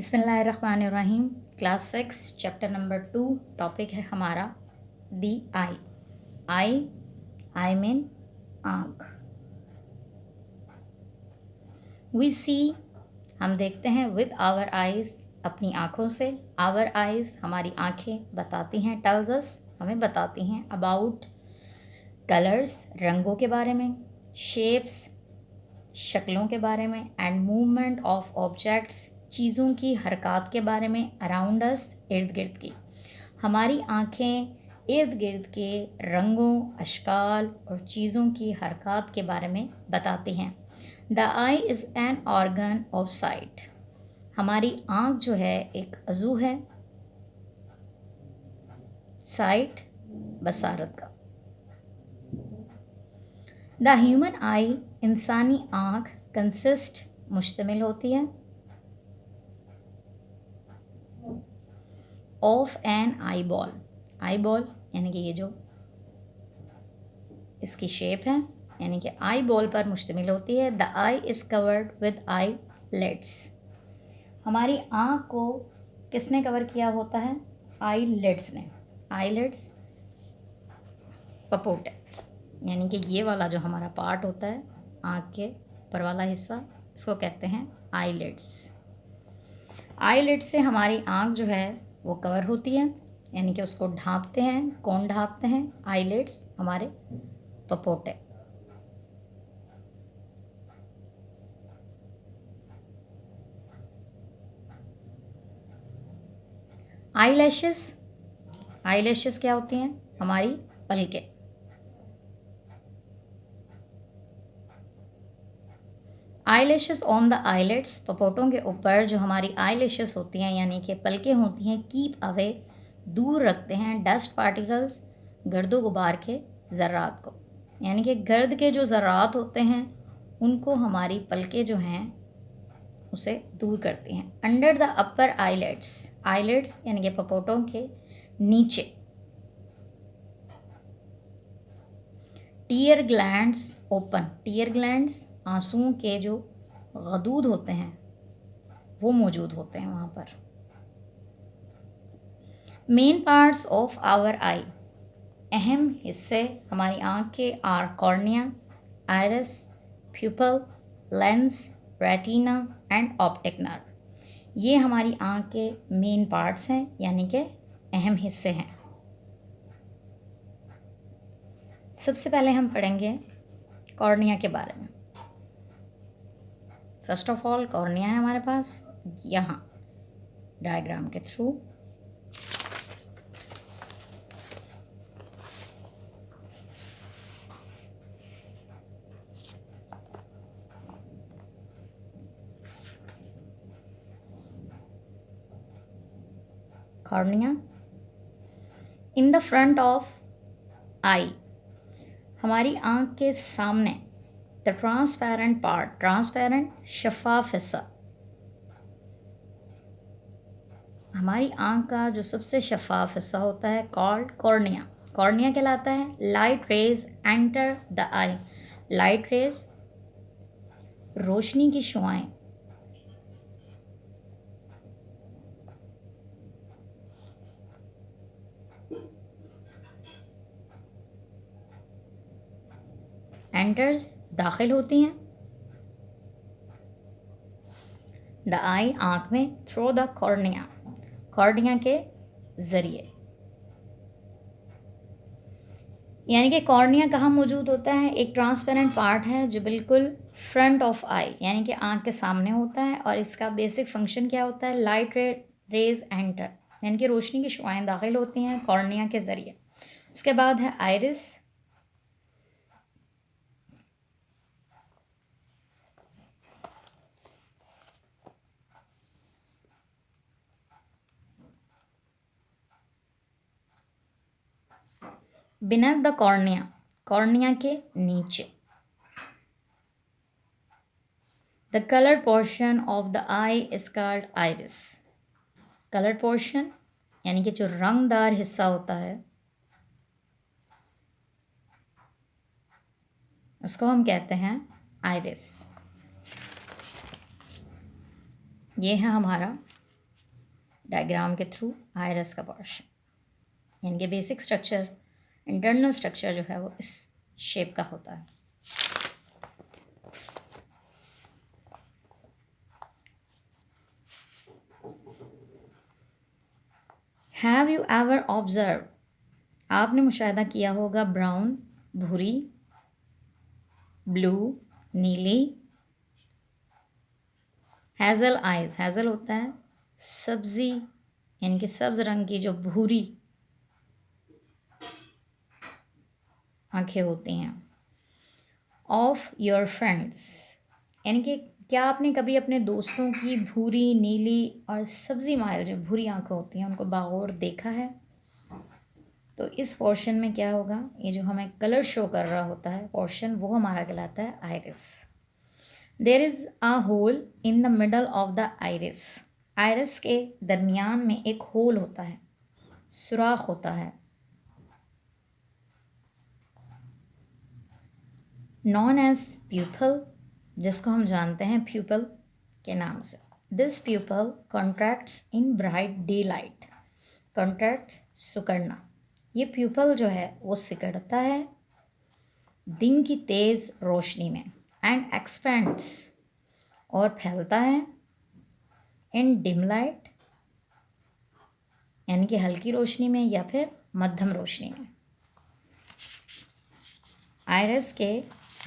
बिस्मिल्लाहिर्रहमानिर्रहीम। Class 6 chapter number 2 topic है हमारा दी आई। आई मीन आँख। वी सी हम देखते हैं विद आवर आइज़ अपनी आँखों से। आवर आइज़ हमारी आँखें बताती हैं, टेल्स अस हमें बताती हैं अबाउट कलर्स रंगों के बारे में, शेप्स शक्लों के बारे में, एंड मूवमेंट ऑफ ऑब्जेक्ट्स चीज़ों की हरकत के बारे में, अराउंड अस इर्द गिर्द की। हमारी आँखें इर्द गिर्द के रंगों, अशकाल और चीज़ों की हरकत के बारे में बताती हैं। The I is an organ of site. हमारी आँख जो है एक अज़ू है, साइट बसारत का। द ह्यूमन आई इंसानी आँख कंसिस्ट मुश्तमिल होती है of an eyeball. Eyeball यानी कि ये जो इसकी शेप है यानी कि आई बॉल पर मुश्तमिल होती है। The I is covered with I leads. हमारी आँख को किसने कवर किया होता है? आई लेड्स ने। आई लेड्स पपोटे यानी कि ये वाला जो हमारा पार्ट होता है आँख के ऊपर वाला हिस्सा, इसको कहते हैं आई लेड्स। आई लेड्स से हमारी आँख जो है वो कवर होती है यानी कि उसको ढांपते हैं। कौन ढांपते हैं? आई लेड्स, हमारे पपोटे। आई लैशेस, आई लैशेस क्या होती हैं? हमारी पलकें। Eye lashes on the IELTS, पपोटों के ऊपर जो हमारी आई लैशेस होती हैं यानी कि पलकें होती हैं, कीप अवे दूर रखते हैं डस्ट पार्टिकल्स गर्दो गुबार के ज़र्रात को। यानी कि गर्द के जो ज़र्रात होते हैं उनको हमारी पलकें जो हैं उसे दूर करती हैं। Under the upper eyelids, eyelids यानी कि पपोटों के नीचे tear glands open. Tear glands आंसुओं के जो गदूद होते हैं वो मौजूद होते हैं वहाँ पर। Main parts of our eye, अहम हिस्से हमारी आँख के are cornea, iris, pupil, lens, retina and optic nerve. ये हमारी आँख के मेन पार्ट्स हैं यानी कि अहम हिस्से हैं। सबसे पहले हम पढ़ेंगे कॉर्निया के बारे में। फर्स्ट ऑफ ऑल कॉर्निया है हमारे पास यहाँ डायग्राम के through. Cornea in the front of eye, हमारी आँख के सामने। द ट्रांसपेरेंट पार्ट, ट्रांसपेरेंट शफाफ हिस्सा, हमारी आँख का जो सबसे शफाफ हिस्सा होता है कॉल्ड कॉर्निया। कॉर्निया कहलाता है। Light rays enter the eye, light rays रोशनी की शुआएं एंटर्स दाखिल होती हैं द आई आँख में थ्रू द कॉर्निया, कॉर्निया के ज़रिए। यानी कि कॉर्निया कहाँ मौजूद होता है? एक ट्रांसपेरेंट पार्ट है जो बिल्कुल फ्रंट ऑफ आई यानी कि आँख के सामने होता है और इसका बेसिक फंक्शन क्या होता है? लाइट रेज एंटर यानी कि रोशनी की शुआएं दाखिल होती हैं कॉर्निया के ज़रिए। उसके बाद है आइरिस, बिना द कॉर्निया, कॉर्निया के नीचे। The colour portion of the I is called iris. Colour portion यानी कि जो रंगदार हिस्सा होता है उसको हम कहते हैं आइरिस। ये है हमारा डायग्राम के थ्रू आयरस का पोर्शन, यानी कि बेसिक स्ट्रक्चर, इंटरनल स्ट्रक्चर जो है वो इस शेप का होता है। हैव यू एवर ऑब्जर्व, आपने मुशाहिदा किया होगा, ब्राउन भूरी, ब्लू नीली, हैज़ल आइज़, हैज़ल होता है सब्ज़ी यानी कि सब्ज़ रंग की जो भूरी आँखें होती हैं। ऑफ योर फ्रेंड्स, यानी कि क्या आपने कभी अपने दोस्तों की भूरी नीली और सब्ज़ी माइल जो भूरी आँखें होती हैं उनको बागौर देखा है? तो इस पोर्शन में क्या होगा, ये जो हमें कलर शो कर रहा होता है पोर्शन, वो हमारा कहलाता है iris. There is a hole in the middle of the iris, iris के दरमियान में एक होल होता है, सुराख होता है, नॉन एज प्यूपल, जिसको हम जानते हैं प्यूपल के नाम से। This pupil contracts in bright day light, contracts सिकुड़ना, ये प्यूपल जो है वो सिकुड़ता है दिन की तेज़ रोशनी में, एंड एक्सपेंड्स और फैलता है इन डिम लाइट यानी कि हल्की रोशनी में या फिर मध्यम रोशनी में। आइरिस के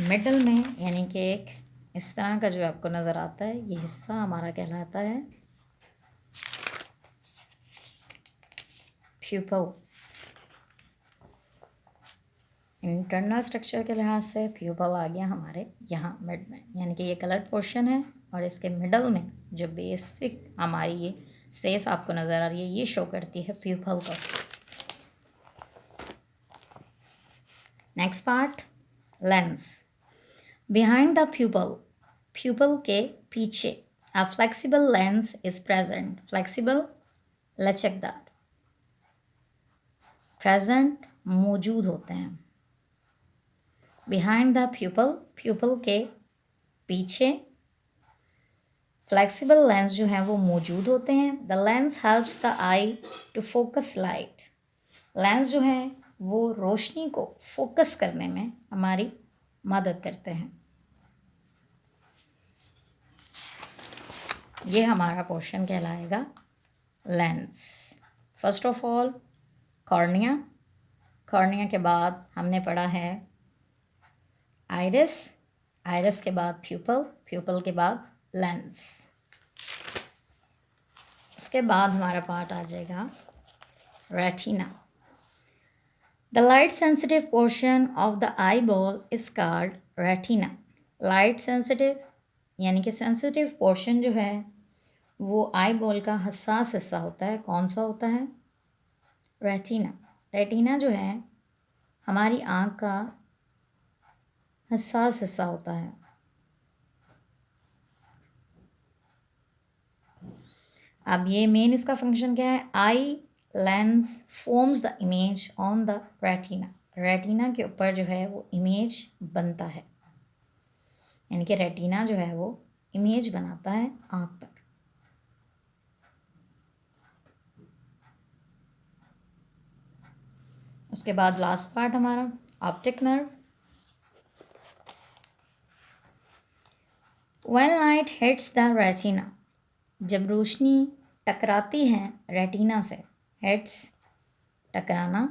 मिडल में यानी कि एक इस तरह का जो आपको नज़र आता है, ये हिस्सा हमारा कहलाता है प्यूपल। इंटरनल स्ट्रक्चर के लिहाज से प्यूपल आ गया हमारे यहाँ मिड में, यानी कि ये कलर पोर्शन है और इसके मिडल में जो बेसिक हमारी ये स्पेस आपको नज़र आ रही है, ये शो करती है प्यूपल को। Next part, lens. Behind the pupil, pupil के पीछे a flexible lens is present, flexible लचकदार, प्रेजेंट मौजूद होते हैं। बिहाइंड द प्यूपल, प्यूपल के पीछे फ्लेक्सिबल लेंस जो है वो मौजूद होते हैं। The lens helps the eye to focus light, lens जो है वो रोशनी को फोकस करने में हमारी मदद करते हैं। ये हमारा पोर्शन कहलाएगा lens. First of all cornea, cornea के बाद हमने पढ़ा है आइरिस, आइरिस के बाद प्यूपल, प्यूपल के बाद लेंस। उसके बाद हमारा पार्ट आ जाएगा retina. The light sensitive portion of the eye ball is called retina. Light sensitive यानी कि सेंसिटिव पोर्शन जो है वो आई बॉल का हसास हिस्सा होता है। कौन सा होता है? रेटिना। रेटिना जो है हमारी आँख का हसास हिस्सा होता है। अब ये मेन इसका फंक्शन क्या है? Eye lens forms the image on the retina, retina के ऊपर जो है वो इमेज बनता है, यानी कि रेटिना जो है वो इमेज बनाता है आँख पर। उसके बाद लास्ट पार्ट हमारा optic nerve. When light hits the retina, जब रोशनी टकराती है रेटिना से, हिट्स टकराना,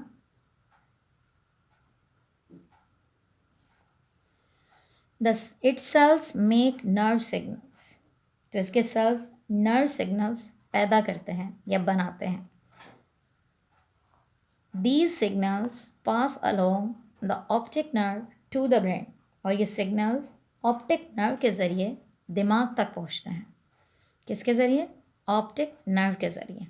its cells make nerve signals, तो इसके सेल्स नर्व सिग्नल्स पैदा करते हैं या बनाते हैं। These signals pass along the optic nerve to the brain, और ये सिग्नल्स ऑप्टिक नर्व के ज़रिए दिमाग तक पहुँचते हैं। किसके ज़रिए? ऑप्टिक नर्व के ज़रिए।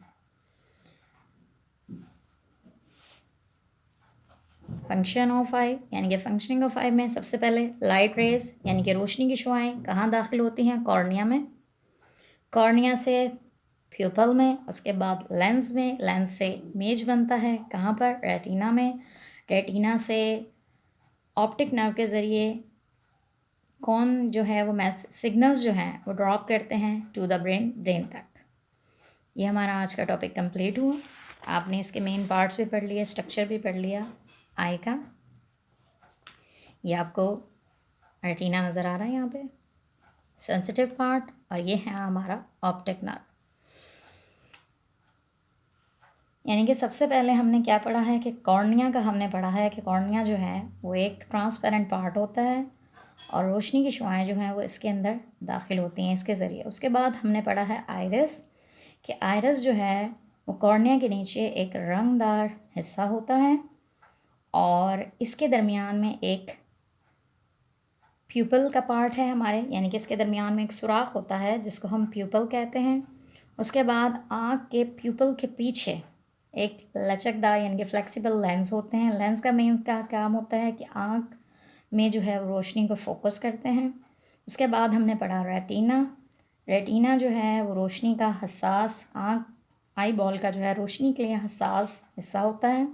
फंक्शन ऑफ आई यानी कि फंक्शनिंग ऑफ आई में सबसे पहले लाइट रेज यानी कि रोशनी की शुआएं कहाँ दाखिल होती हैं? कॉर्निया में, कॉर्निया से प्यूपल में, उसके बाद लेंस में, लेंस से इमेज बनता है कहाँ पर? रेटिना में, रेटिना से ऑप्टिक नर्व के ज़रिए कौन जो है वो सिग्नल्स जो हैं वो ड्रॉप करते हैं टू द ब्रेन, ब्रेन तक। ये हमारा आज का टॉपिक कंप्लीट हुआ। आपने इसके मेन पार्ट्स भी पढ़ लिया, स्ट्रक्चर भी पढ़ लिया आई का। ये आपको रेटिना नज़र आ रहा है यहाँ पे, सेंसिटिव पार्ट, और ये है हमारा ऑप्टिक नर्व। यानी कि सबसे पहले हमने क्या पढ़ा है कि कॉर्निया का हमने पढ़ा है कि कॉर्निया जो है वो एक ट्रांसपेरेंट पार्ट होता है और रोशनी की शुआएं जो हैं वो इसके अंदर दाखिल होती हैं इसके ज़रिए। उसके बाद हमने पढ़ा है आइरिस, कि आइरिस जो है वो कॉर्निया के नीचे एक रंगदार हिस्सा होता है और इसके दरमियान में एक प्यूपल का पार्ट है हमारे, यानी कि इसके दरमियान में एक सुराख होता है जिसको हम प्यूपल कहते हैं। उसके बाद आँख के प्यूपल के पीछे एक लचकदार यानी कि फ्लेक्सिबल लेंस होते हैं। लेंस का मेन का काम होता है कि आँख में जो है रोशनी को फोकस करते हैं। उसके बाद हमने पढ़ा रेटिना। रेटिना जो है वो रोशनी का हसास, आँख आई बॉल का जो है रोशनी के लिए हसास हिस्सा होता है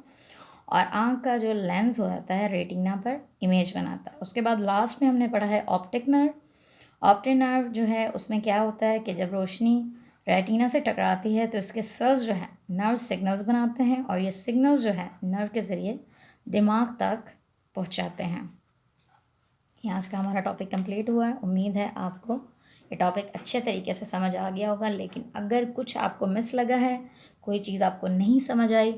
और आँख का जो लेंस होता है रेटिना पर इमेज बनाता है। उसके बाद लास्ट में हमने पढ़ा है ऑप्टिक नर्व। ऑप्टिक नर्व जो है उसमें क्या होता है कि जब रोशनी रेटिना से टकराती है तो इसके सेल्स जो है नर्व सिग्नल्स बनाते हैं और ये सिग्नल्स जो है नर्व के ज़रिए दिमाग तक पहुंचाते हैं। यहाँ का हमारा टॉपिक कंप्लीट हुआ है। उम्मीद है आपको ये टॉपिक अच्छे तरीके से समझ आ गया होगा, लेकिन अगर कुछ आपको मिस लगा है, कोई चीज़ आपको नहीं समझ आई,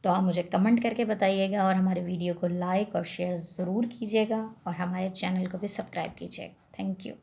तो आप मुझे कमेंट करके बताइएगा और हमारे वीडियो को लाइक और शेयर ज़रूर कीजिएगा और हमारे चैनल को भी सब्सक्राइब कीजिएगा। Thank you.